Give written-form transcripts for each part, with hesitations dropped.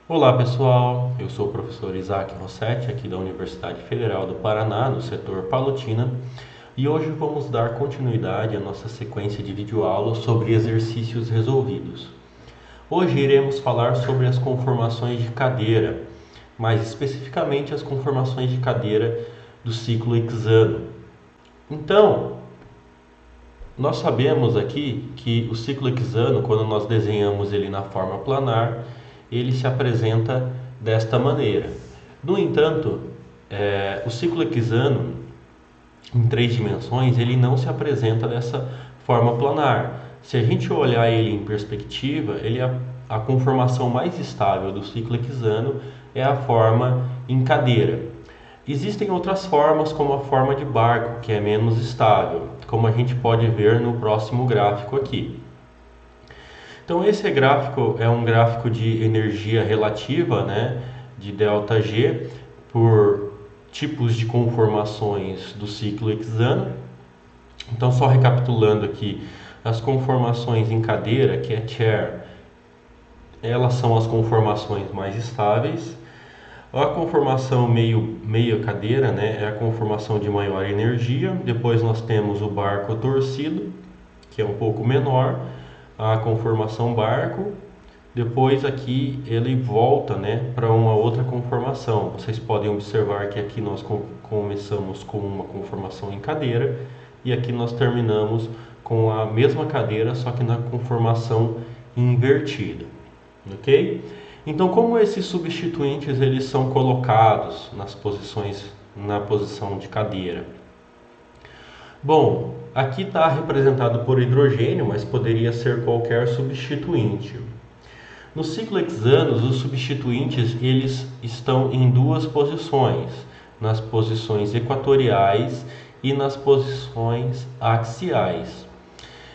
Olá pessoal, eu sou o professor Isaac Rossetti, aqui da Universidade Federal do Paraná, no setor Palotina, e hoje vamos dar continuidade à nossa sequência de videoaulas sobre exercícios resolvidos. Hoje iremos falar sobre as conformações de cadeira, mais especificamente as conformações de cadeira do ciclo hexano. Então, nós sabemos aqui que o ciclo hexano, quando nós desenhamos ele na forma planar, ele se apresenta desta maneira. No entanto, o ciclo hexano em três dimensões ele não se apresenta dessa forma planar. Se a gente olhar ele em perspectiva, ele é a conformação mais estável do ciclo hexano é a forma em cadeira. Existem outras formas, como a forma de barco, que é menos estável, como a gente pode ver no próximo gráfico aqui. Então esse gráfico é um gráfico de energia relativa, né, de ΔG, por tipos de conformações do ciclo hexano. Então só recapitulando aqui, as conformações em cadeira, que é chair, elas são as conformações mais estáveis. A conformação meia cadeira, né, é a conformação de maior energia. Depois nós temos o barco torcido, que é um pouco menor, a conformação barco. Depois aqui ele volta, né, para uma outra conformação. Vocês podem observar que aqui nós começamos com uma conformação em cadeira e aqui nós terminamos com a mesma cadeira, só que na conformação invertida, ok? Então, como esses substituintes eles são colocados na posição de cadeira? Bom, aqui está representado por hidrogênio, mas poderia ser qualquer substituinte. No ciclo hexano, os substituintes eles estão em duas posições, nas posições equatoriais e nas posições axiais.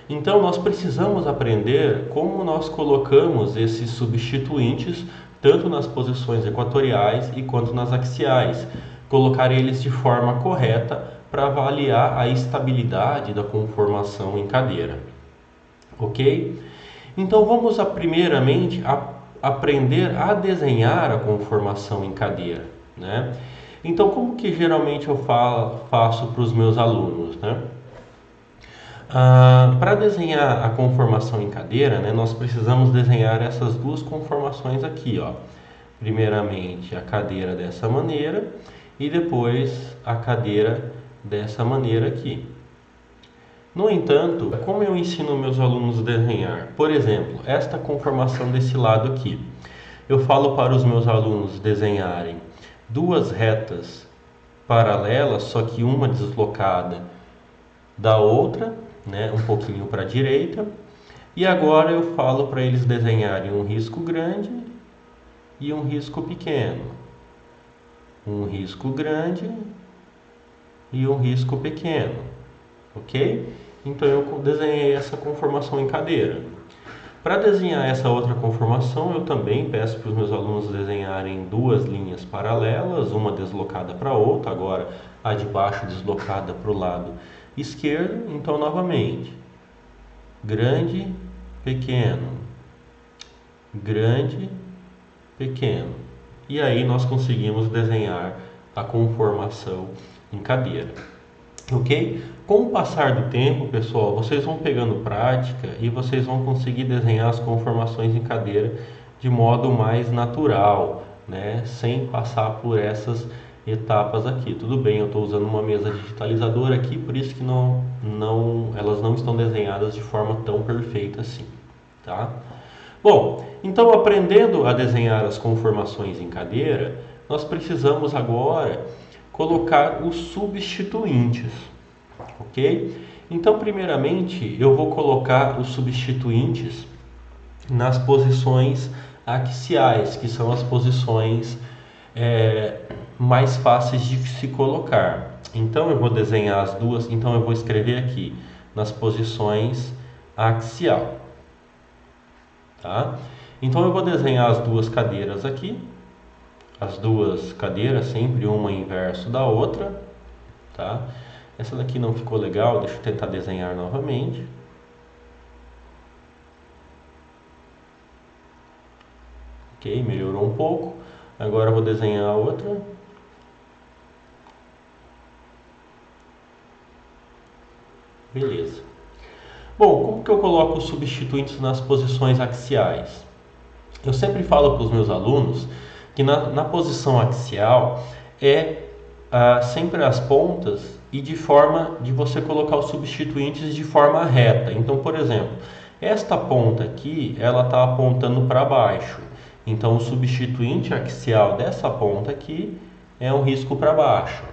Então, nós precisamos aprender como nós colocamos esses substituintes tanto nas posições equatoriais e quanto nas axiais. Colocar eles de forma correta para avaliar a estabilidade da conformação em cadeira. Ok? Então, vamos primeiramente aprender a desenhar a conformação em cadeira, né? Então, como que geralmente eu faço para os meus alunos, né? Para desenhar a conformação em cadeira, né, nós precisamos desenhar essas duas conformações aqui, ó. Primeiramente a cadeira dessa maneira e depois a cadeira dessa maneira aqui. No entanto, como eu ensino meus alunos a desenhar? Por exemplo, esta conformação desse lado aqui. Eu falo para os meus alunos desenharem duas retas paralelas, só que uma deslocada da outra, né, um pouquinho para a direita. E agora eu falo para eles desenharem um risco grande e um risco pequeno. Um risco grande e um risco pequeno. Ok? Então eu desenhei essa conformação em cadeira. Para desenhar essa outra conformação, eu também peço para os meus alunos desenharem duas linhas paralelas, uma deslocada para a outra, agora a de baixo deslocada para o lado esquerdo. Então, novamente, grande, pequeno, grande, pequeno. E aí nós conseguimos desenhar a conformação em cadeira. Ok? Com o passar do tempo, pessoal, vocês vão pegando prática e vocês vão conseguir desenhar as conformações em cadeira de modo mais natural, né? Sem passar por essas etapas aqui. Tudo bem, eu estou usando uma mesa digitalizadora aqui, por isso que elas não estão desenhadas de forma tão perfeita assim, tá? Bom, então aprendendo a desenhar as conformações em cadeira, nós precisamos agora colocar os substituintes, ok? Então, primeiramente, eu vou colocar os substituintes nas posições axiais, que são as posições mais fáceis de se colocar. Então, eu vou desenhar as duas, então eu vou escrever aqui nas posições axial, tá? Então, eu vou desenhar as duas cadeiras aqui. As duas cadeiras, sempre uma inverso da outra, tá? Essa daqui não ficou legal, deixa eu tentar desenhar novamente. Ok, melhorou um pouco. Agora eu vou desenhar a outra. Beleza. Bom, como que eu coloco os substituintes nas posições axiais? Eu sempre falo para os meus alunos que na posição axial é sempre as pontas e de forma de você colocar os substituintes de forma reta. Então, por exemplo, esta ponta aqui, ela está apontando para baixo. Então, o substituinte axial dessa ponta aqui é um risco para baixo.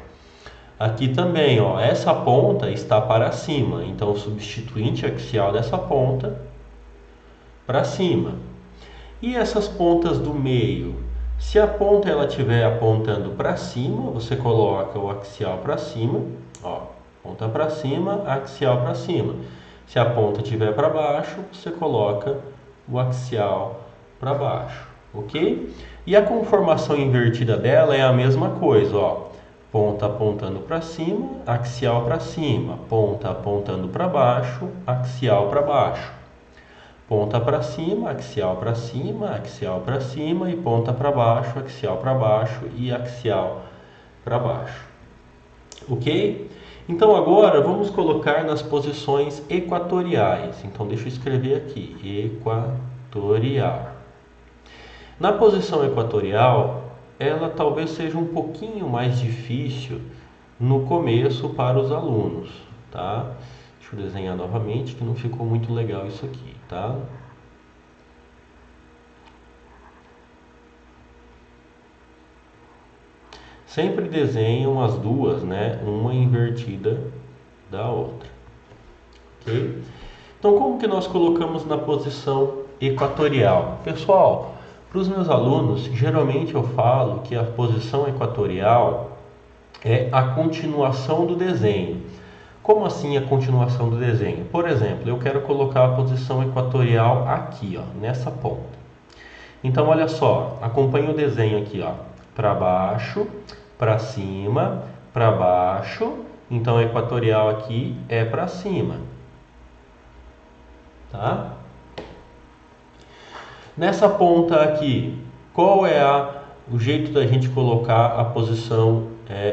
Aqui também, ó, essa ponta está para cima. Então, o substituinte axial dessa ponta para cima. E essas pontas do meio? Se a ponta ela estiver apontando para cima, você coloca o axial para cima, ó, ponta para cima, axial para cima. Se a ponta estiver para baixo, você coloca o axial para baixo, ok? E a conformação invertida dela é a mesma coisa, ó, ponta apontando para cima, axial para cima, ponta apontando para baixo, axial para baixo. Ponta para cima, axial para cima, axial para cima e ponta para baixo e axial para baixo. Ok? Então agora vamos colocar nas posições equatoriais. Então deixa eu escrever aqui, equatorial. Na posição equatorial, ela talvez seja um pouquinho mais difícil no começo para os alunos, tá? Deixa eu desenhar novamente que não ficou muito legal isso aqui, tá? Sempre desenham as duas, né? Uma invertida da outra, ok? Então, como que nós colocamos na posição equatorial? Pessoal, para os meus alunos, geralmente eu falo que a posição equatorial é a continuação do desenho. Como assim a continuação do desenho? Por exemplo, eu quero colocar a posição equatorial aqui, ó, nessa ponta. Então, olha só, acompanhe o desenho aqui, ó, para baixo, para cima, para baixo. Então, a equatorial aqui é para cima, tá? Nessa ponta aqui, qual é o jeito da gente colocar a posição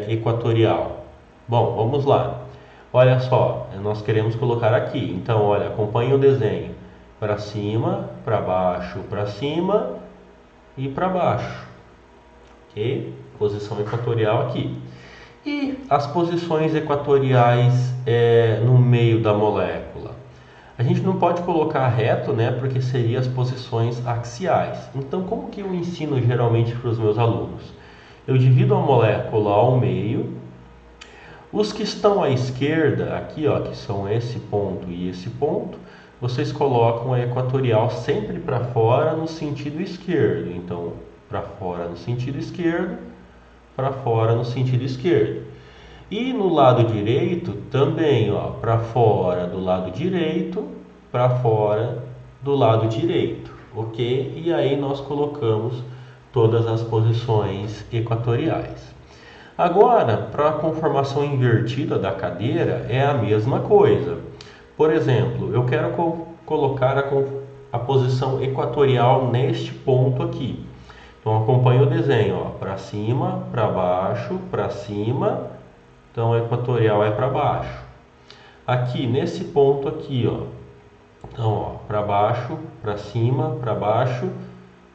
equatorial? Bom, vamos lá. Olha só, nós queremos colocar aqui. Então, olha, acompanhe o desenho. Para cima, para baixo, para cima e para baixo. Ok? Posição equatorial aqui. E as posições equatoriais no meio da molécula? A gente não pode colocar reto, né? Porque seria as posições axiais. Então, como que eu ensino geralmente para os meus alunos? Eu divido a molécula ao meio. Os que estão à esquerda, aqui, ó, que são esse ponto e esse ponto, vocês colocam a equatorial sempre para fora no sentido esquerdo. Então, para fora no sentido esquerdo, para fora no sentido esquerdo. E no lado direito também, ó, para fora do lado direito, para fora do lado direito, ok? E aí nós colocamos todas as posições equatoriais. Agora, para a conformação invertida da cadeira é a mesma coisa. Por exemplo, eu quero colocar a posição equatorial neste ponto aqui. Então acompanhe o desenho, ó, para cima, para baixo, para cima. Então a equatorial é para baixo. Aqui nesse ponto aqui, ó. Então, ó, para baixo, para cima, para baixo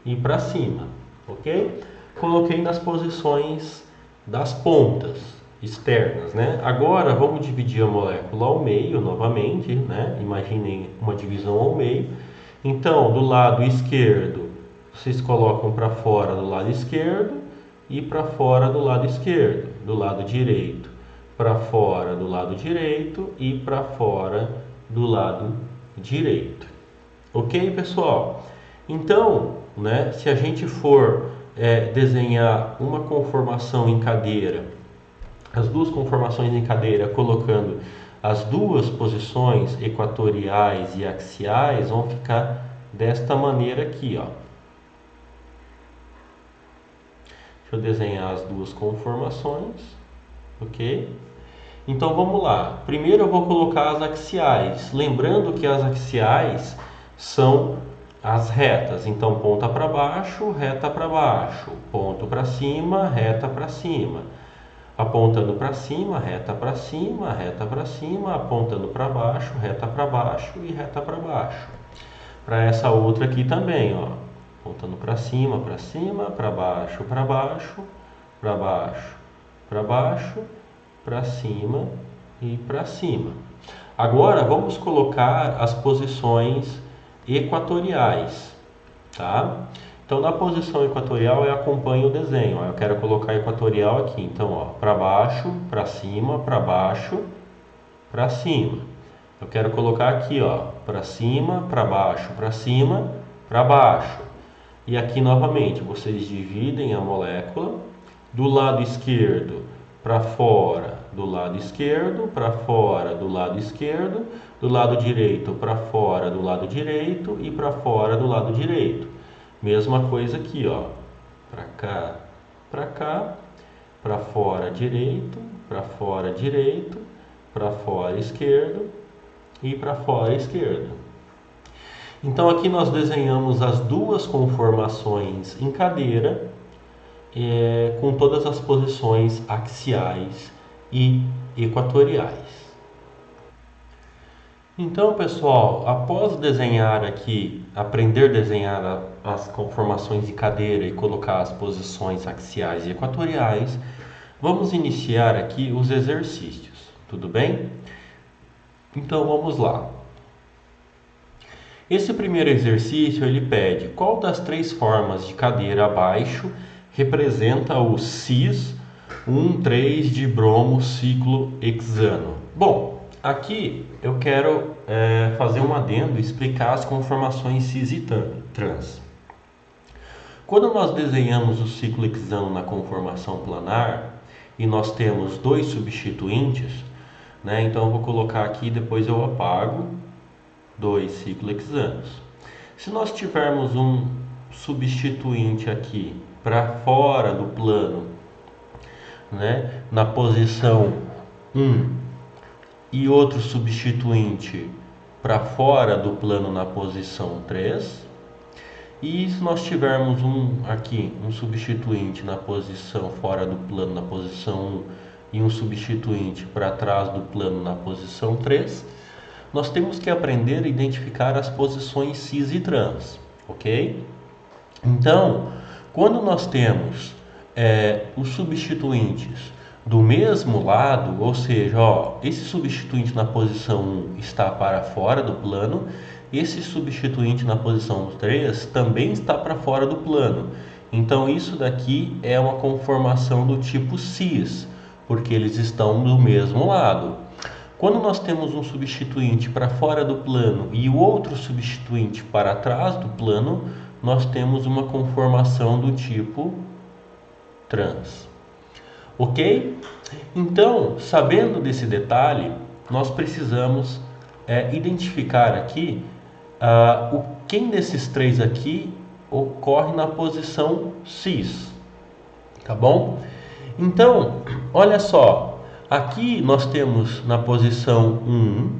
e para cima, ok? Coloquei nas posições das pontas externas, né? Agora vamos dividir a molécula ao meio novamente, né? Imaginem uma divisão ao meio. Então, do lado esquerdo, vocês colocam para fora do lado esquerdo e para fora do lado esquerdo. Do lado direito, para fora do lado direito e para fora do lado direito. Ok, pessoal? Então, né? Se a gente for desenhar uma conformação em cadeira, as duas conformações em cadeira, colocando as duas posições equatoriais e axiais, vão ficar desta maneira aqui, ó. Deixa eu desenhar as duas conformações, ok? Então vamos lá. Primeiro eu vou colocar as axiais, lembrando que as axiais são as retas. Então, ponta para baixo, reta para baixo, ponto para cima, reta para cima, apontando para cima, reta para cima, reta para cima, apontando para baixo e reta para baixo. Para essa outra aqui também, ó, apontando para cima, para baixo, para baixo, para baixo, para baixo, para cima e para cima. Agora vamos colocar as posições equatoriais, tá? Então na posição equatorial eu acompanho o desenho, ó. Eu quero colocar equatorial aqui, então ó, para baixo, para cima, para baixo, para cima. Eu quero colocar aqui, ó, para cima, para baixo, para cima, para baixo. E aqui novamente vocês dividem a molécula do lado esquerdo para fora, do lado esquerdo, para fora, do lado esquerdo, do lado direito para fora, do lado direito e para fora do lado direito. Mesma coisa aqui, ó, para cá, para fora direito, para fora direito, para fora esquerdo e para fora esquerdo. Então aqui nós desenhamos as duas conformações em cadeira, com todas as posições axiais e equatoriais. Então, pessoal, após desenhar aqui, aprender a desenhar as conformações de cadeira e colocar as posições axiais e equatoriais, vamos iniciar aqui os exercícios, tudo bem? Então, vamos lá. Esse primeiro exercício, ele pede qual das três formas de cadeira abaixo representa o cis 1,3 de bromo ciclo hexano. Bom, aqui eu quero fazer um adendo e explicar as conformações cis e trans. Quando nós desenhamos o ciclo hexano na conformação planar e nós temos dois substituintes, né? Então eu vou colocar aqui, depois eu apago, dois ciclos hexanos. Se nós tivermos um substituinte aqui para fora do plano, né, na posição 1, e outro substituinte para fora do plano na posição 3, e se nós tivermos um substituinte na posição fora do plano na posição 1 e um substituinte para trás do plano na posição 3, nós temos que aprender a identificar as posições cis e trans, ok? Então, quando nós temos os substituintes do mesmo lado, ou seja, ó, esse substituinte na posição 1 está para fora do plano, esse substituinte na posição 3 também está para fora do plano. Então, isso daqui é uma conformação do tipo cis, porque eles estão do mesmo lado. Quando nós temos um substituinte para fora do plano e o outro substituinte para trás do plano, nós temos uma conformação do tipo trans. Ok? Então, sabendo desse detalhe, nós precisamos identificar aqui quem desses três aqui ocorre na posição cis. Tá bom? Então, olha só. Aqui nós temos na posição 1,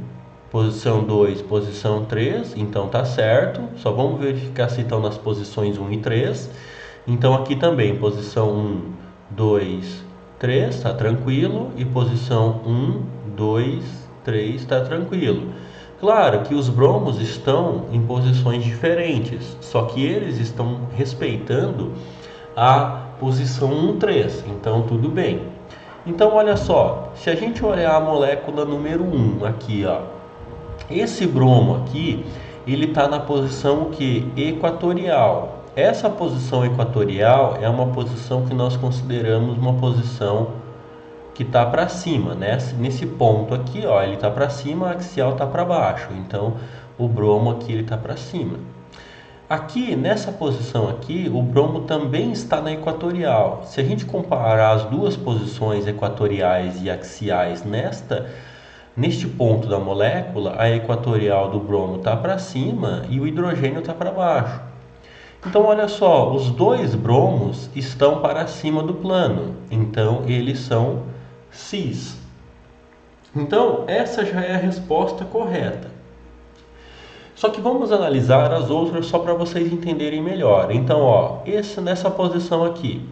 posição 2, posição 3, então tá certo. Só vamos verificar se estão nas posições 1 e 3. Então aqui também, posição 1, 2, 3, tá tranquilo. E posição 1, 2, 3, tá tranquilo. Claro que os bromos estão em posições diferentes, só que eles estão respeitando a posição 1, 3, então tudo bem. Então, olha só, se a gente olhar a molécula número 1 aqui, ó, esse bromo aqui, ele está na posição que? Equatorial. Essa posição equatorial é uma posição que nós consideramos uma posição que está para cima, né? Nesse ponto aqui, ó, ele está para cima, a axial está para baixo. Então, o bromo aqui ele está para cima. Aqui, nessa posição aqui, o bromo também está na equatorial. Se a gente comparar as duas posições equatoriais e axiais neste ponto da molécula, a equatorial do bromo está para cima e o hidrogênio está para baixo. Então, olha só, os dois bromos estão para cima do plano. Então, eles são cis. Então, essa já é a resposta correta. Só que vamos analisar as outras só para vocês entenderem melhor. Então, ó, nessa posição aqui,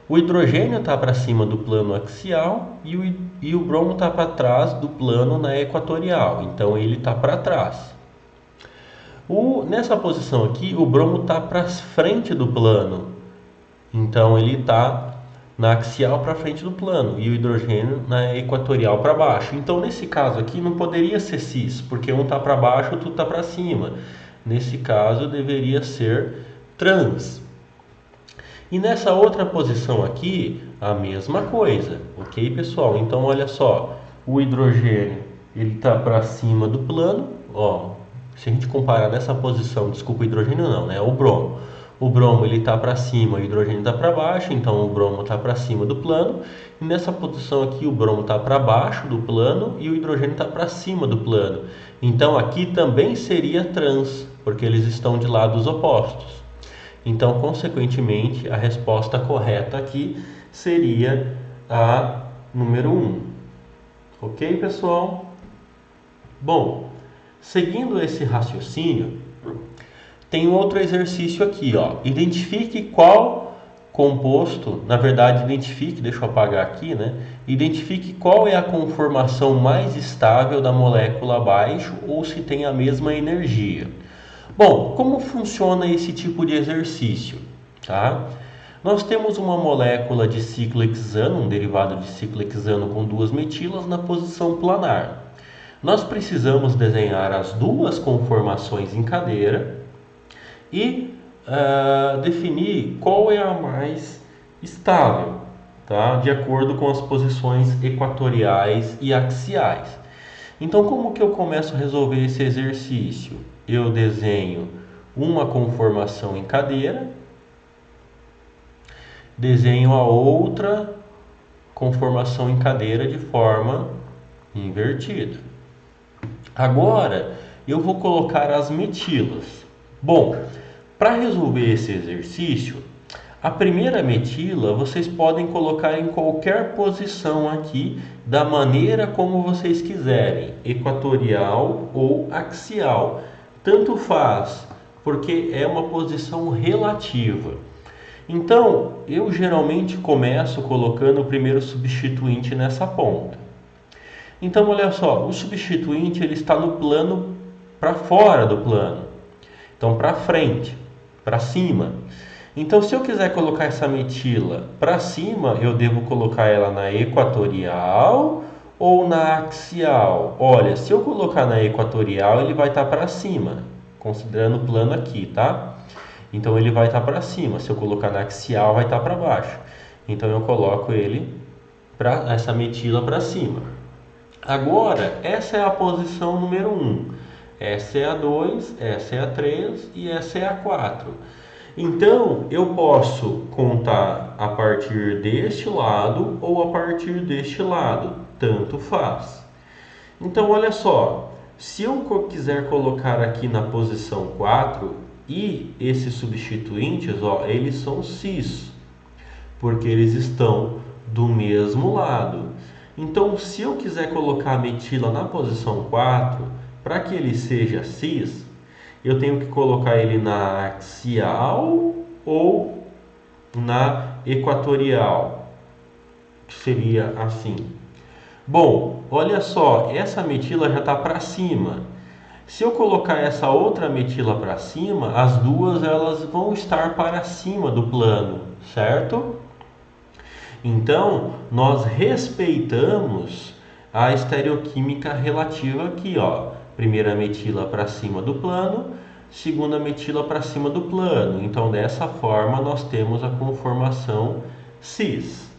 o hidrogênio está para cima do plano axial e o bromo está para trás do plano na equatorial. Então, ele está para trás. Nessa posição aqui, o bromo está para frente do plano. Então, ele está na axial para frente do plano e o hidrogênio na equatorial para baixo. Então, nesse caso aqui, não poderia ser cis, porque um está para baixo, o outro está para cima. Nesse caso, deveria ser trans. E nessa outra posição aqui, a mesma coisa, ok, pessoal? Então, olha só, o hidrogênio ele está para cima do plano, ó. Se a gente comparar nessa posição, desculpa, o hidrogênio não, né? O bromo. O bromo ele está para cima, o hidrogênio está para baixo, então o bromo está para cima do plano. E nessa posição aqui, o bromo está para baixo do plano e o hidrogênio está para cima do plano. Então aqui também seria trans, porque eles estão de lados opostos. Então, consequentemente, a resposta correta aqui seria a número 1. Ok, pessoal? Bom, seguindo esse raciocínio, tem outro exercício aqui, ó. Identifique qual composto, na verdade, deixa eu apagar aqui, né? Identifique qual é a conformação mais estável da molécula abaixo ou se tem a mesma energia. Bom, como funciona esse tipo de exercício? Tá? Nós temos uma molécula de ciclohexano, um derivado de ciclohexano com duas metilas na posição planar. Nós precisamos desenhar as duas conformações em cadeira e definir qual é a mais estável, tá? De acordo com as posições equatoriais e axiais. Então, como que eu começo a resolver esse exercício? Eu desenho uma conformação em cadeira, desenho a outra conformação em cadeira de forma invertida. Agora, eu vou colocar as metilas. Bom, para resolver esse exercício, a primeira metila vocês podem colocar em qualquer posição aqui, da maneira como vocês quiserem, equatorial ou axial. Tanto faz, porque é uma posição relativa. Então, eu geralmente começo colocando o primeiro substituinte nessa ponta. Então, olha só, o substituinte ele está no plano para fora do plano. Então, para frente, para cima. Então, se eu quiser colocar essa metila para cima, eu devo colocar ela na equatorial ou na axial? Olha, se eu colocar na equatorial, ele vai estar para cima, considerando o plano aqui, tá? Então ele vai estar para cima. Se eu colocar na axial, vai estar para baixo. Então eu coloco essa metila para cima. Agora, essa é a posição número 1. Essa é a 2, essa é a 3 e essa é a 4. Então, eu posso contar a partir deste lado ou a partir deste lado, tanto faz. Então, olha só, se eu quiser colocar aqui na posição 4 e esses substituintes, ó, eles são cis, porque eles estão do mesmo lado. Então, se eu quiser colocar a metila na posição 4, para que ele seja cis, eu tenho que colocar ele na axial ou na equatorial, que seria assim. Bom, olha só, essa metila já está para cima. Se eu colocar essa outra metila para cima, as duas elas vão estar para cima do plano, certo? Então, nós respeitamos a estereoquímica relativa aqui, ó. Primeira metila para cima do plano, segunda metila para cima do plano. Então, dessa forma, nós temos a conformação cis.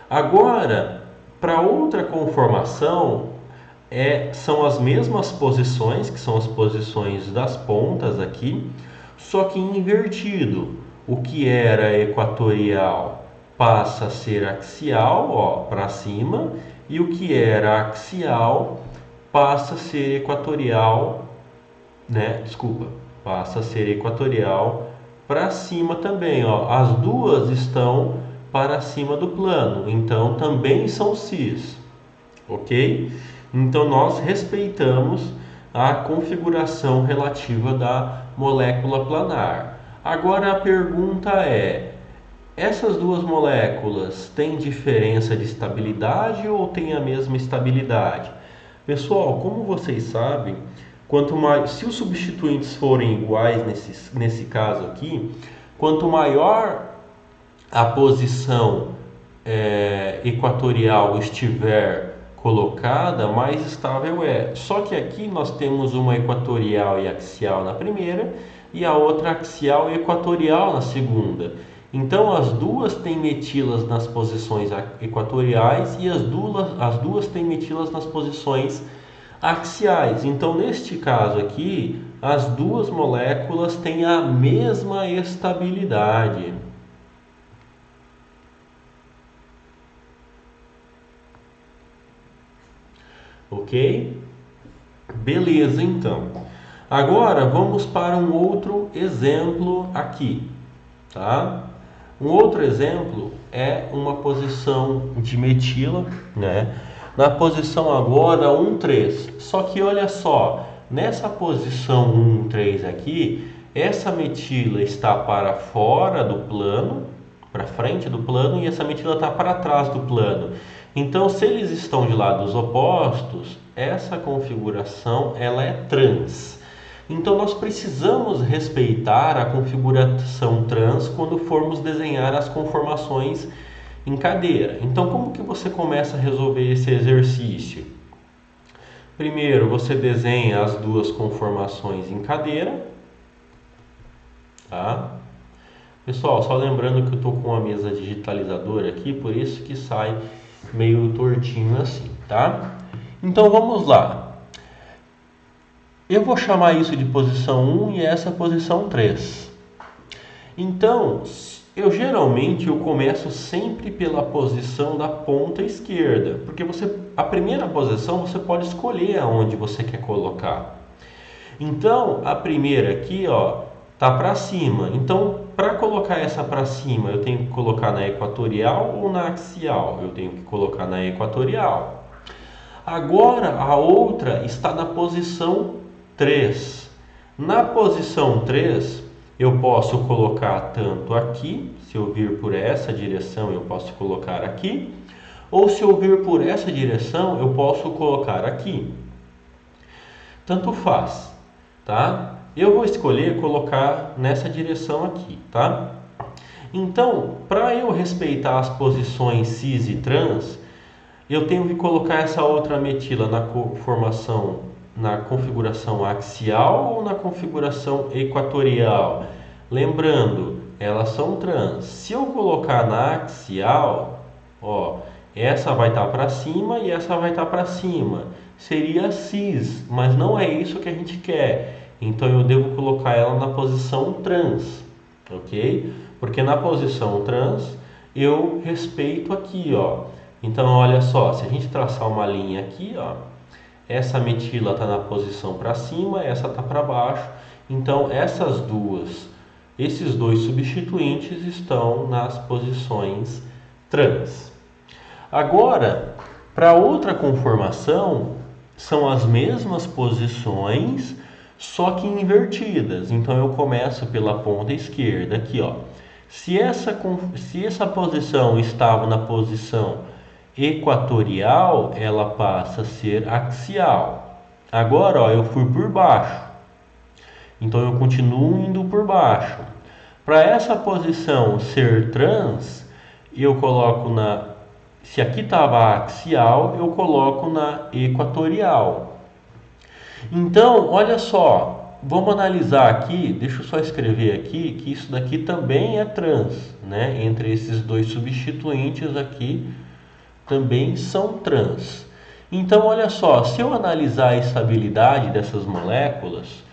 Agora, para outra conformação, são as mesmas posições, que são as posições das pontas aqui, só que invertido. O que era equatorial passa a ser axial, ó, para cima, e o que era axial passa a ser equatorial, né? Desculpa, passa a ser equatorial para cima também, ó. As duas estão para cima do plano, então também são cis, ok? Então nós respeitamos a configuração relativa da molécula planar. Agora a pergunta é: essas duas moléculas têm diferença de estabilidade ou têm a mesma estabilidade? Pessoal, como vocês sabem, quanto mais, se os substituintes forem iguais nesse caso aqui, quanto maior a posição equatorial estiver colocada, mais estável é. Só que aqui nós temos uma equatorial e axial na primeira e a outra axial e equatorial na segunda. Então as duas têm metilas nas posições equatoriais e as duas têm metilas nas posições axiais. Então neste caso aqui, as duas moléculas têm a mesma estabilidade. Ok? Beleza, então. Agora vamos para um outro exemplo aqui, tá? Um outro exemplo é uma posição de metila, né? Na posição agora 1, 3. Só que olha só, nessa posição 1, 3 aqui, essa metila está para fora do plano, para frente do plano, e essa metila está para trás do plano. Então, se eles estão de lados opostos, essa configuração ela é trans. Então, nós precisamos respeitar a configuração trans quando formos desenhar as conformações em cadeira. Então, como que você começa a resolver esse exercício? Primeiro, você desenha as duas conformações em cadeira, tá? Pessoal, só lembrando que eu estou com uma mesa digitalizadora aqui, por isso que sai meio tortinho assim, tá? Então vamos lá. Eu vou chamar isso de posição 1 e essa posição 3. Então, eu começo sempre pela posição da ponta esquerda, porque a primeira posição você pode escolher aonde você quer colocar. Então, a primeira aqui, ó, tá para cima. Então, para colocar essa para cima, eu tenho que colocar na equatorial ou na axial? Eu tenho que colocar na equatorial. Agora, a outra está na posição 3. Na posição 3, eu posso colocar tanto aqui, se eu vir por essa direção, eu posso colocar aqui, ou se eu vir por essa direção, eu posso colocar aqui. Tanto faz, tá? Eu vou escolher colocar nessa direção aqui, tá? Então, para eu respeitar as posições cis e trans, eu tenho que colocar essa outra metila na configuração axial ou na configuração equatorial. Lembrando, elas são trans. Se eu colocar na axial, ó, essa vai estar para cima e essa vai estar para cima. Seria cis, mas não é isso que a gente quer. Então eu devo colocar ela na posição trans, ok? Porque na posição trans eu respeito aqui, ó. Então olha só, se a gente traçar uma linha aqui, ó, essa metila está na posição para cima, essa está para baixo. Então esses dois substituintes estão nas posições trans. Agora, para outra conformação, são as mesmas posições, só que invertidas. Então eu começo pela ponta esquerda aqui, ó. Se essa posição estava na posição equatorial, ela passa a ser axial. Agora, ó, eu fui por baixo. Então eu continuo indo por baixo. Para essa posição ser trans, eu coloco se aqui estava axial, eu coloco na equatorial. Então, olha só, vamos analisar aqui, deixa eu só escrever aqui, que isso daqui também é trans, né? Entre esses dois substituintes aqui, também são trans. Então, olha só, se eu analisar a estabilidade dessas moléculas,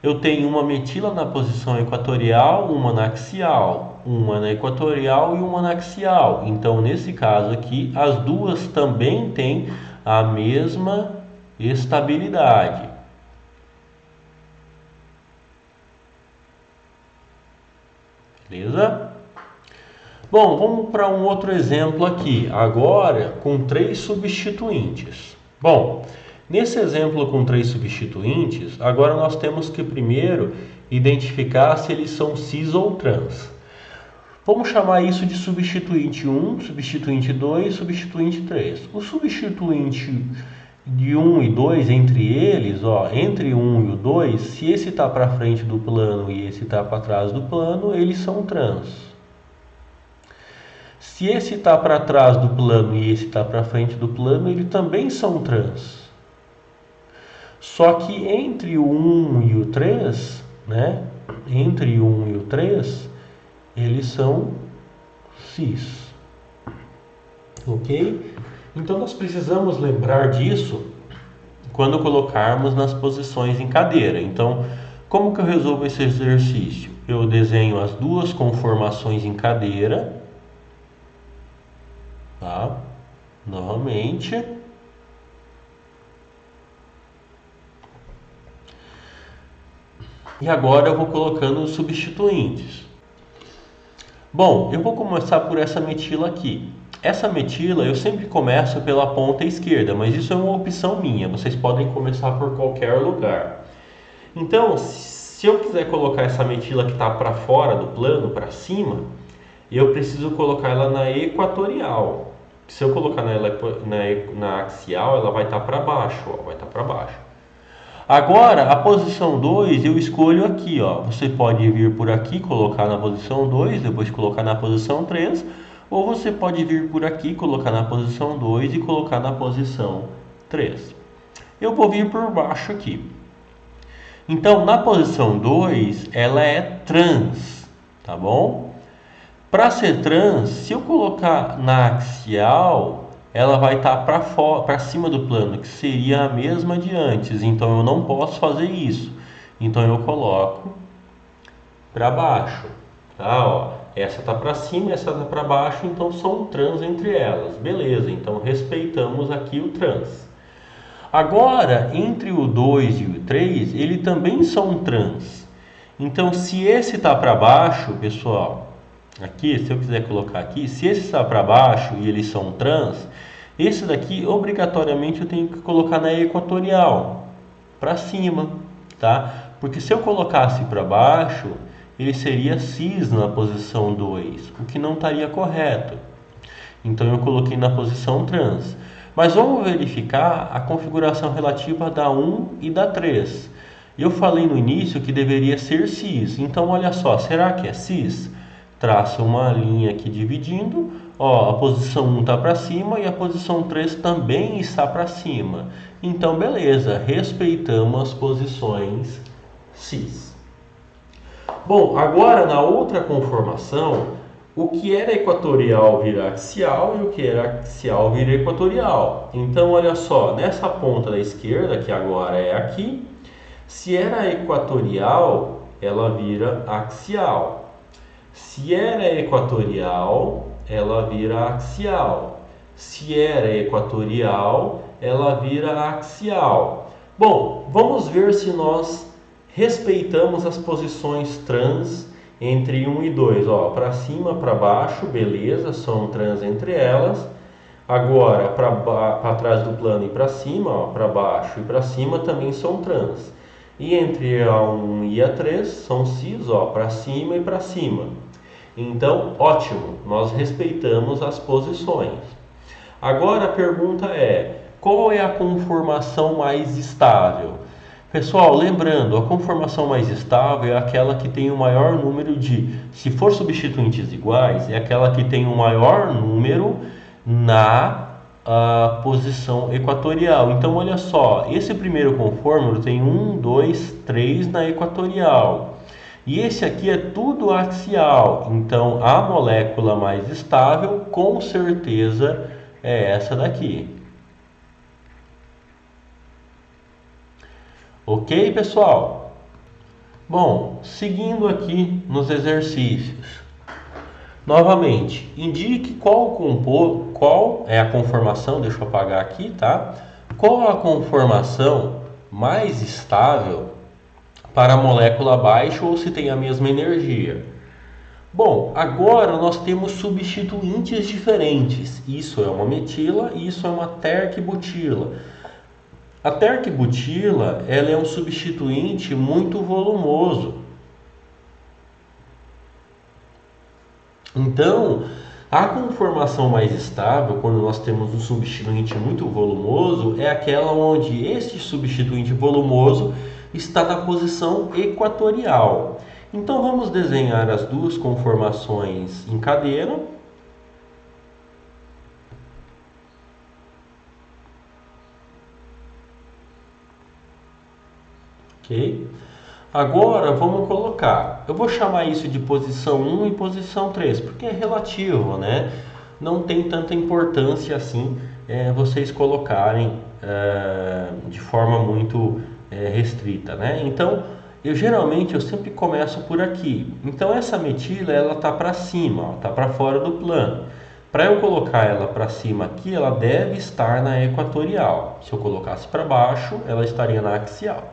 eu tenho uma metila na posição equatorial, uma na axial, uma na equatorial e uma na axial. Então, nesse caso aqui, as duas também têm a mesma estabilidade. Beleza? Bom, vamos para um outro exemplo aqui, agora com 3 substituintes. Bom, Nesse exemplo com 3 substituintes, agora nós temos que primeiro identificar se eles são cis ou trans. Vamos chamar isso de substituinte 1, substituinte 2, substituinte 3. O substituinte de 1 e 2, entre eles, entre 1 e o 2, se esse está para frente do plano e esse está para trás do plano, eles são trans. Se esse está para trás do plano e esse está para frente do plano, eles também são trans. Só que entre o 1 e o 3, né? Entre o 1 e o 3, eles são cis. Ok? Então nós precisamos lembrar disso quando colocarmos nas posições em cadeira. Então, como que eu resolvo esse exercício? Eu desenho as duas conformações em cadeira, tá? Novamente. E agora eu vou colocando os substituintes. Bom, eu vou começar por essa metila aqui. Essa metila eu sempre começo pela ponta esquerda, mas isso é uma opção minha. Vocês podem começar por qualquer lugar. Então, se eu quiser colocar essa metila que está para fora do plano, para cima, eu preciso colocar ela na equatorial. Se eu colocar na axial, ela vai estar para baixo, vai estar para baixo. Agora, a posição 2 eu escolho aqui, Você pode vir por aqui, colocar na posição 2, depois colocar na posição 3, ou você pode vir por aqui, colocar na posição 2 e colocar na posição 3. Eu vou vir por baixo aqui. Então, na posição 2, ela é trans, tá bom? Para ser trans, se eu colocar na axial, ela vai estar para cima do plano, que seria a mesma de antes. Então eu não posso fazer isso. Então eu coloco para baixo, tá? Essa está para cima, essa está para baixo, então são trans entre elas. Beleza, então respeitamos aqui o trans. Agora, entre o 2 e o 3, ele também são trans. Então se esse está para baixo, pessoal, aqui, se eu quiser colocar aqui, se esse está para baixo e eles são trans, esse daqui obrigatoriamente eu tenho que colocar na equatorial, para cima, tá? Porque se eu colocasse para baixo, ele seria cis na posição 2, o que não estaria correto. Então eu coloquei na posição trans. Mas vamos verificar a configuração relativa da 1 e da 3. Eu falei no início que deveria ser cis, então olha só, será que é cis? Traça uma linha aqui dividindo, a posição 1 está para cima e a posição 3 também está para cima. Então, beleza, respeitamos as posições cis. Bom, agora na outra conformação, o que era equatorial vira axial e o que era axial vira equatorial. Então, olha só, nessa ponta da esquerda, que agora é aqui, se era equatorial, ela vira axial. Se era equatorial, ela vira axial. Se era equatorial, ela vira axial. Bom, vamos ver se nós respeitamos as posições trans entre 1 e 2. Para cima, para baixo, beleza, são trans entre elas. Agora, para trás do plano e para cima, para baixo e para cima também são trans. E entre a 1 e a 3 são cis, para cima e para cima. Então, ótimo, nós respeitamos as posições. Agora a pergunta é, qual é a conformação mais estável? Pessoal, lembrando, a conformação mais estável é aquela que tem o maior número de, se for substituintes iguais, é aquela que tem o maior número na posição equatorial. Então, olha só, esse primeiro conforme tem 1, 2, 3 na equatorial. E esse aqui é tudo axial, então a molécula mais estável com certeza é essa daqui. Ok, pessoal? Bom, seguindo aqui nos exercícios. Novamente, indique qual é a conformação, deixa eu apagar aqui, tá? Qual a conformação mais estável para a molécula abaixo ou se tem a mesma energia. Bom, agora nós temos substituintes diferentes. Isso é uma metila e isso é uma terquibutila. A terc-butila, ela é um substituinte muito volumoso. Então, a conformação mais estável, quando nós temos um substituinte muito volumoso, é aquela onde este substituinte volumoso está na posição equatorial. Então, vamos desenhar as duas conformações em cadeira. Ok? Agora vamos colocar, eu vou chamar isso de posição 1 e posição 3, porque é relativo, né? Não tem tanta importância assim vocês colocarem de forma muito restrita, né? Então, eu sempre começo por aqui. Então essa metila, ela tá para cima, tá para fora do plano. Para eu colocar ela para cima aqui, ela deve estar na equatorial. Se eu colocasse para baixo, ela estaria na axial.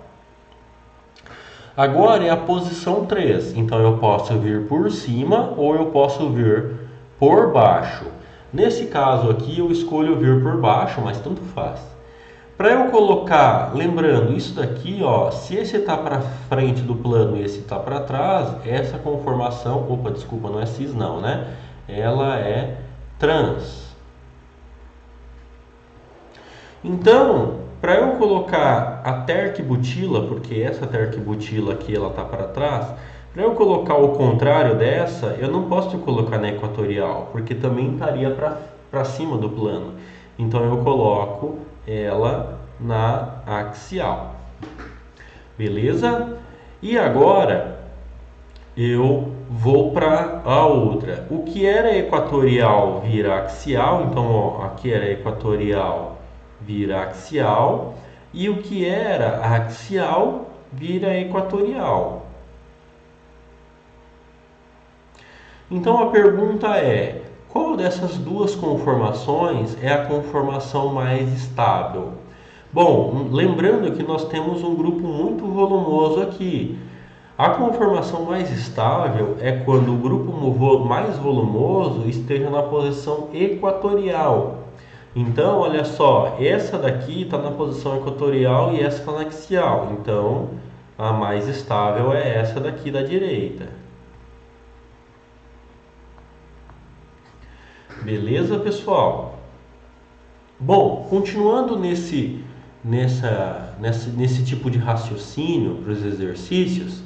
Agora é a posição 3, então eu posso vir por cima ou eu posso vir por baixo. Nesse caso aqui eu escolho vir por baixo, mas tanto faz. Para eu colocar, lembrando, isso daqui, ó, se esse está para frente do plano e esse está para trás, essa conformação, opa, desculpa, não é cis não, né? Ela é trans. Então, para eu colocar a terc-butila, porque essa terc-butila aqui ela está para trás, para eu colocar o contrário dessa, eu não posso colocar na equatorial, porque também estaria para cima do plano. Então eu coloco ela na axial. Beleza? E agora eu vou para a outra. O que era equatorial vira axial, então ó, aqui era equatorial vira axial, e o que era axial vira equatorial. Então a pergunta é: qual dessas duas conformações é a conformação mais estável? Bom, lembrando que nós temos um grupo muito volumoso aqui. A conformação mais estável é quando o grupo mais volumoso esteja na posição equatorial. Então, olha só, essa daqui está na posição equatorial e essa está na axial. Então, a mais estável é essa daqui da direita. Beleza, pessoal? Bom, continuando nesse tipo de raciocínio para os exercícios,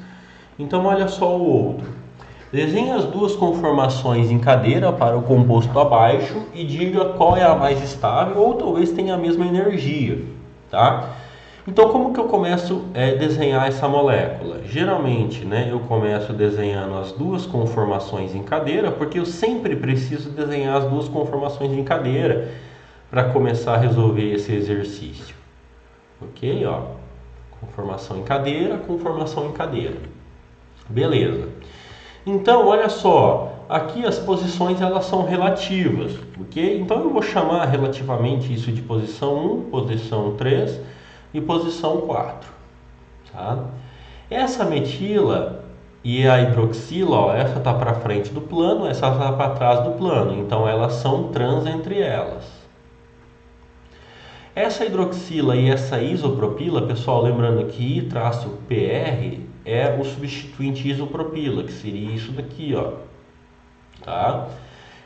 então olha só o outro. Desenhe as duas conformações em cadeira para o composto abaixo e diga qual é a mais estável ou talvez tenha a mesma energia, tá? Então, como que eu começo a desenhar essa molécula? Geralmente, né, eu começo desenhando as duas conformações em cadeira, porque eu sempre preciso desenhar as duas conformações em cadeira para começar a resolver esse exercício. Ok? Ó, conformação em cadeira, conformação em cadeira. Beleza. Então, olha só, aqui as posições elas são relativas, ok? Então eu vou chamar relativamente isso de posição 1, posição 3 e posição 4, tá? Essa metila e a hidroxila, ó, essa está para frente do plano, essa está para trás do plano, então elas são trans entre elas. Essa hidroxila e essa isopropila, pessoal, lembrando que I-PR é o substituinte isopropila, que seria isso daqui, ó, tá?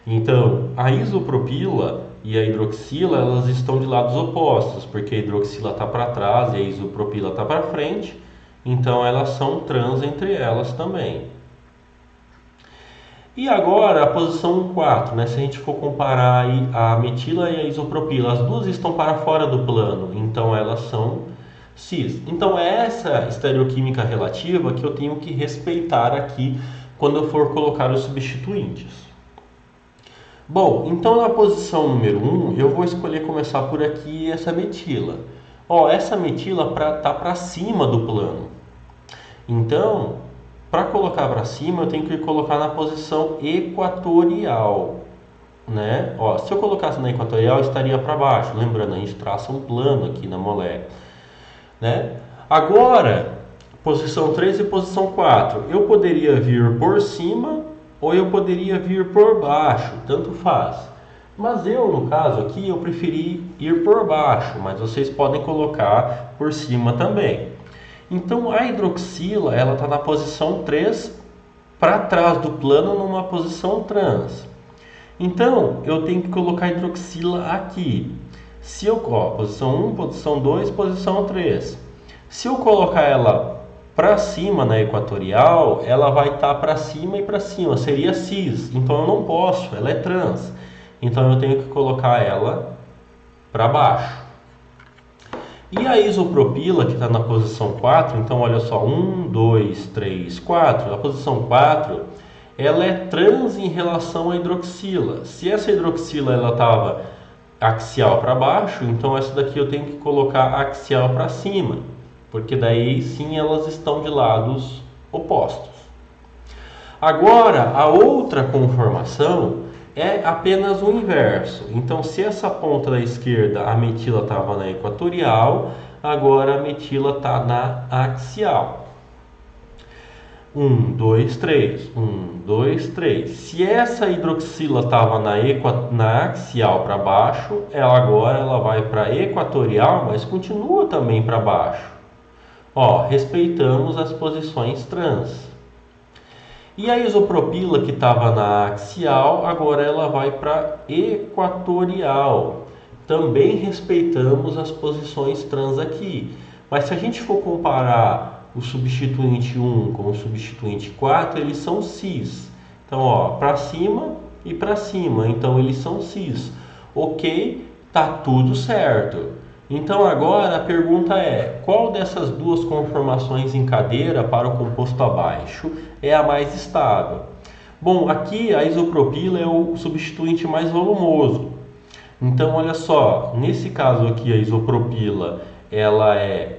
Então, a isopropila e a hidroxila, elas estão de lados opostos, porque a hidroxila está para trás e a isopropila está para frente, então elas são trans entre elas também. E agora a posição 4, né? Se a gente for comparar aí a metila e a isopropila, as duas estão para fora do plano, então elas são cis. Então é essa estereoquímica relativa que eu tenho que respeitar aqui quando eu for colocar os substituintes. Bom, então na posição número 1, eu vou escolher começar por aqui essa metila. Ó, essa metila tá para cima do plano. Então, para colocar para cima, eu tenho que colocar na posição equatorial, né? Ó, se eu colocasse na equatorial, estaria para baixo. Lembrando, a gente traça um plano aqui na molécula, né? Agora, posição 3 e posição 4. Eu poderia vir por cima ou eu poderia vir por baixo, tanto faz. Mas eu, no caso aqui, eu preferi ir por baixo, mas vocês podem colocar por cima também. Então a hidroxila, ela está na posição 3 para trás do plano numa posição trans. Então eu tenho que colocar a hidroxila aqui. Se eu, posição 1, posição 2, posição 3. Se eu colocar ela para cima na equatorial, ela vai estar para cima e para cima, seria cis. Então eu não posso, ela é trans. Então eu tenho que colocar ela para baixo. E a isopropila, que está na posição 4, então olha só, 1, 2, 3, 4. A posição 4, ela é trans em relação à hidroxila. Se essa hidroxila ela estava axial para baixo, então essa daqui eu tenho que colocar axial para cima, porque daí sim elas estão de lados opostos. Agora, a outra conformação é apenas o inverso. Então, se essa ponta da esquerda, a metila estava na equatorial, agora a metila está na axial. 1, 2, 3. 1, 2, 3. Se essa hidroxila estava na axial para baixo, agora ela vai para equatorial, mas continua também para baixo. Respeitamos as posições trans. E a isopropila que estava na axial, agora ela vai para equatorial. Também respeitamos as posições trans aqui. Mas se a gente for comparar o substituinte 1 com o substituinte 4, eles são cis. Então, para cima e para cima. Então, eles são cis. Ok, tá tudo certo. Então agora a pergunta é, qual dessas duas conformações em cadeira para o composto abaixo é a mais estável? Bom, aqui a isopropila é o substituinte mais volumoso. Então olha só, nesse caso aqui a isopropila ela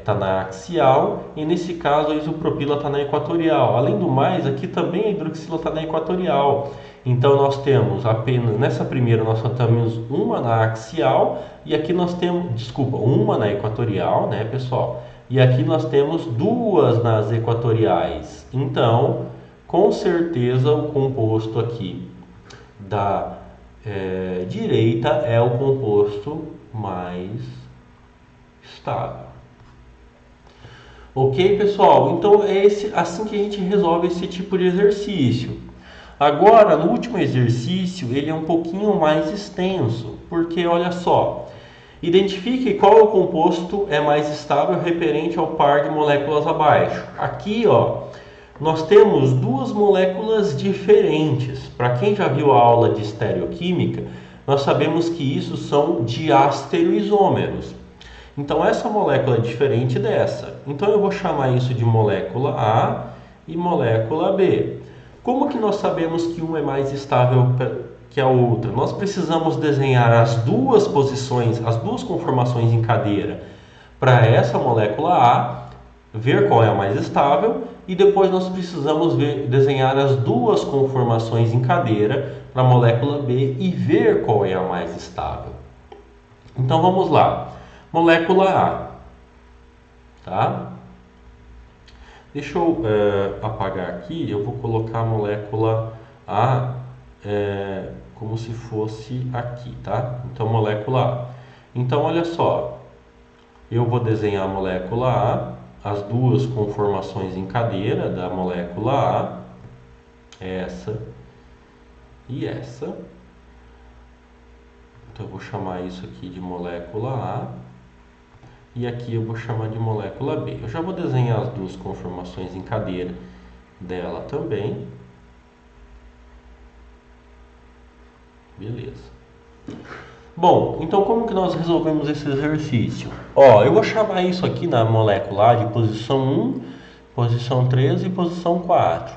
tá na axial e nesse caso a isopropila está na equatorial. Além do mais, aqui também a hidroxila está na equatorial. Então nós temos apenas, nessa primeira nós só temos uma na axial e aqui nós temos, uma na equatorial, né, pessoal? E aqui nós temos duas nas equatoriais. Então, com certeza o composto aqui da direita é o composto mais estável. Ok, pessoal? Então é assim que a gente resolve esse tipo de exercício. Agora, no último exercício, ele é um pouquinho mais extenso, porque olha só, identifique qual é o composto mais estável referente ao par de moléculas abaixo. Aqui, nós temos duas moléculas diferentes. Para quem já viu a aula de estereoquímica, nós sabemos que isso são diastereoisômeros. Então, essa molécula é diferente dessa. Então, eu vou chamar isso de molécula A e molécula B. Como que nós sabemos que uma é mais estável que a outra? Nós precisamos desenhar as duas posições, as duas conformações em cadeira para essa molécula A, ver qual é a mais estável, e depois nós precisamos desenhar as duas conformações em cadeira para a molécula B e ver qual é a mais estável. Então vamos lá. Molécula A, tá? Deixa eu apagar aqui, eu vou colocar a molécula A como se fosse aqui, tá? Então, molécula A. Então, olha só, eu vou desenhar a molécula A, as duas conformações em cadeira da molécula A, essa e essa. Então, eu vou chamar isso aqui de molécula A. E aqui eu vou chamar de molécula B. Eu já vou desenhar as duas conformações em cadeira dela também. Beleza. Bom, então como que nós resolvemos esse exercício? Eu vou chamar isso aqui na molécula A de posição 1, posição 3 e posição 4.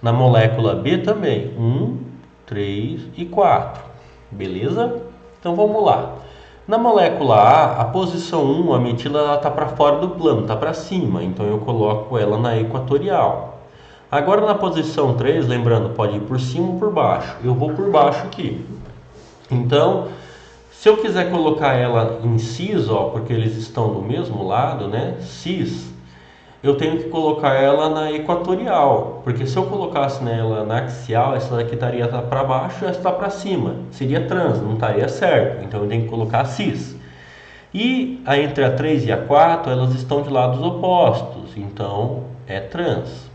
Na molécula B também, 1, 3 e 4. Beleza? Então vamos lá. Na molécula A, a posição 1, a metila está para fora do plano, está para cima, então eu coloco ela na equatorial. Agora na posição 3, lembrando, pode ir por cima ou por baixo. Eu vou por baixo aqui. Então, se eu quiser colocar ela em cis, porque eles estão do mesmo lado, né, cis, eu tenho que colocar ela na equatorial, porque se eu colocasse ela na axial, essa daqui estaria para baixo e essa está para cima. Seria trans, não estaria certo. Então eu tenho que colocar cis. E entre a 3 e a 4, elas estão de lados opostos, então é trans.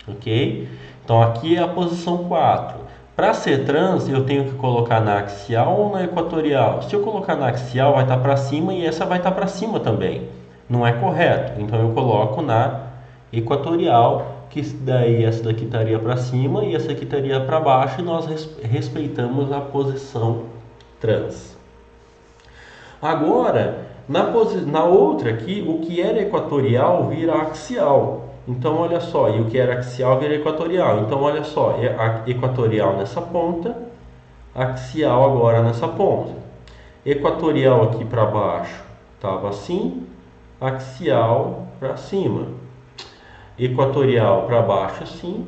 Ok? Então aqui é a posição 4. Para ser trans, eu tenho que colocar na axial ou na equatorial? Se eu colocar na axial, vai estar para cima e essa vai estar para cima também. Não é correto. Então eu coloco na equatorial, que daí essa daqui estaria para cima e essa aqui estaria para baixo, e nós respeitamos a posição trans. Agora, na outra aqui, o que era equatorial vira axial. Então, olha só, e o que era axial vira equatorial. Então, olha só, a equatorial nessa ponta, axial agora nessa ponta. Equatorial aqui para baixo estava assim, axial para cima. Equatorial para baixo assim,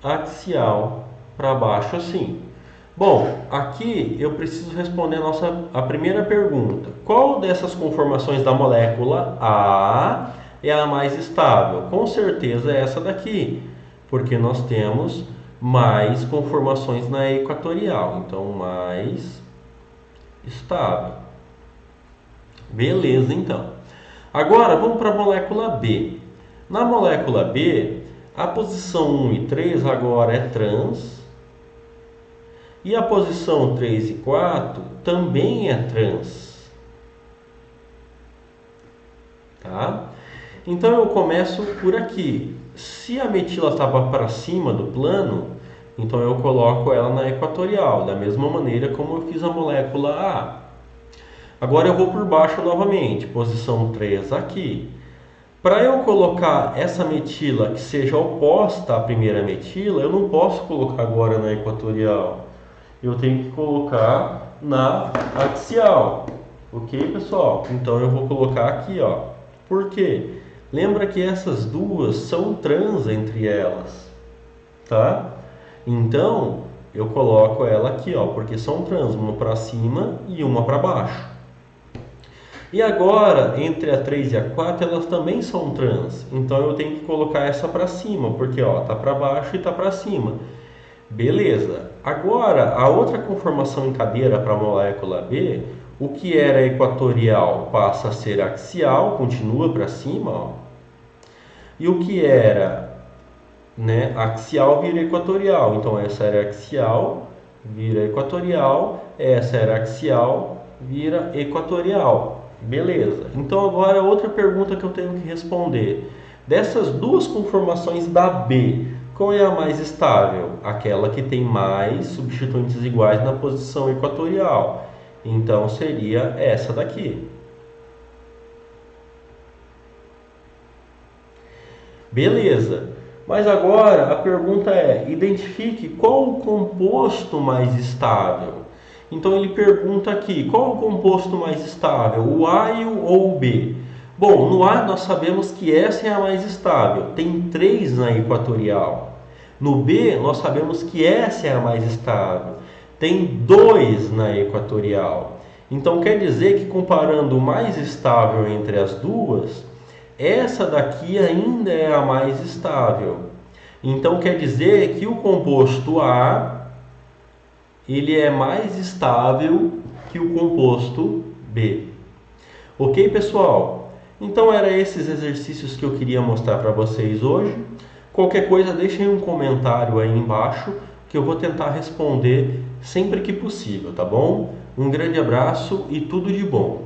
axial para baixo assim. Bom, aqui eu preciso responder a primeira pergunta. Qual dessas conformações da molécula A é a mais estável? Com certeza é essa daqui, porque nós temos mais conformações na equatorial, então mais estável. Beleza, então. Agora vamos para a molécula B. Na molécula B, a posição 1 e 3 agora é trans. E a posição 3 e 4 também é trans. Tá? Então eu começo por aqui. Se a metila estava para cima do plano, então eu coloco ela na equatorial, da mesma maneira como eu fiz a molécula A. Agora eu vou por baixo novamente, posição 3 aqui. Para eu colocar essa metila que seja oposta à primeira metila, eu não posso colocar agora na equatorial. Eu tenho que colocar na axial. Ok, pessoal? Então eu vou colocar aqui, ó. Por quê? Lembra que essas duas são trans entre elas, tá? Então eu coloco ela aqui, ó, porque são trans, uma para cima e uma para baixo. E agora, entre a 3 e a 4, elas também são trans. Então eu tenho que colocar essa para cima, porque ó, tá para baixo e tá para cima. Beleza. Agora, a outra conformação em cadeira para a molécula B, o que era equatorial passa a ser axial, continua para cima, ó. E o que era, né, axial vira equatorial. Então essa era axial, vira equatorial, essa era axial, vira equatorial. Beleza. Então agora outra pergunta que eu tenho que responder. Dessas duas conformações da B, qual é a mais estável? Aquela que tem mais substituintes iguais na posição equatorial. Então seria essa daqui. Beleza. Mas agora a pergunta é: identifique qual o composto mais estável. Então ele pergunta aqui: qual o composto mais estável? O A ou o B? Bom, no A nós sabemos que essa é a mais estável, tem 3 na equatorial. No B nós sabemos que essa é a mais estável, tem 2 na equatorial. Então quer dizer que comparando o mais estável entre as duas, essa daqui ainda é a mais estável. Então quer dizer que o composto A ele é mais estável que o composto B. Ok, pessoal? Então eram esses exercícios que eu queria mostrar para vocês hoje. Qualquer coisa deixem um comentário aí embaixo que eu vou tentar responder sempre que possível, tá bom? Um grande abraço e tudo de bom!